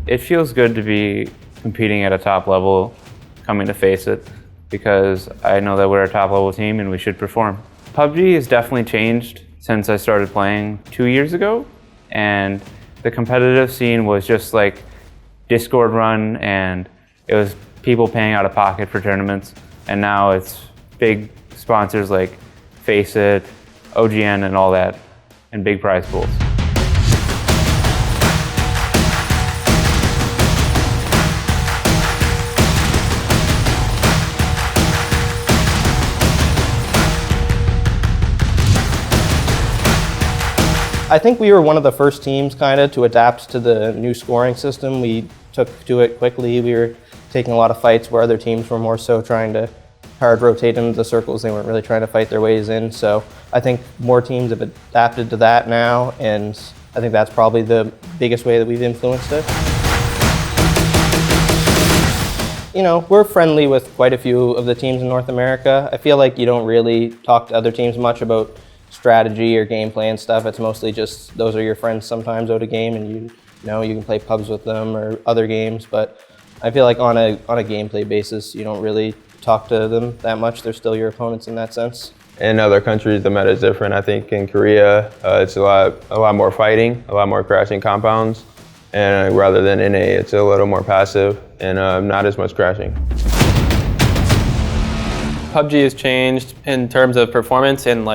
It feels good to be competing at a top level coming to FACEIT because I know that we're a top level team and we should perform. PUBG has definitely changed since I started playing 2 years ago, and the competitive scene was just like Discord run, and it was people paying out of pocket for tournaments, and now it's big sponsors like FACEIT, OGN and all that, and big prize pools. I think we were one of the first teams kind of to adapt to the new scoring system. We took to it quickly. We were taking a lot of fights where other teams were more so trying to hard rotate into the circles. They weren't really trying to fight their ways in. So I think more teams have adapted to that now, and I think that's probably the biggest way that we've influenced it. You know, we're friendly with quite a few of the teams in North America. I feel like you don't really talk to other teams much about strategy or gameplay and stuff. It's mostly just those are your friends sometimes out of game, and you know you can play pubs with them or other games. But I feel like on a gameplay basis, you don't really talk to them that much. They're still your opponents in that sense. In other countries, the meta is different. I think in Korea, it's a lot more fighting, a lot more crashing compounds, and rather than NA, it's a little more passive and not as much crashing. PUBG has changed in terms of performance and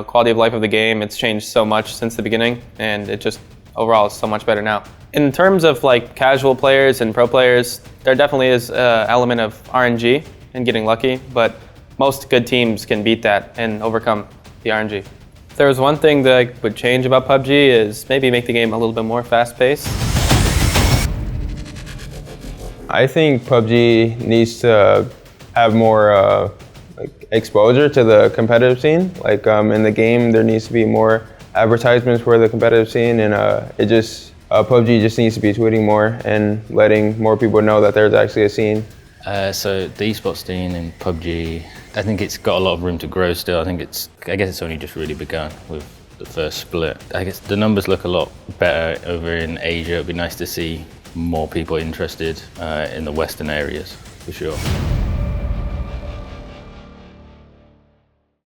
quality of life of the game. It's changed so much since the beginning, and it just overall is so much better now. In terms of casual players and pro players, there definitely is an element of RNG and getting lucky, but most good teams can beat that and overcome the RNG. If there was one thing that I would change about PUBG is maybe make the game a little bit more fast-paced. I think PUBG needs to have more exposure to the competitive scene. In the game, there needs to be more advertisements for the competitive scene, and PUBG just needs to be tweeting more and letting more people know that there's actually a scene. So the esports scene in PUBG, I think it's got a lot of room to grow still. I guess it's only just really begun with the first split. I guess the numbers look a lot better over in Asia. It'd be nice to see more people interested in the Western areas, for sure.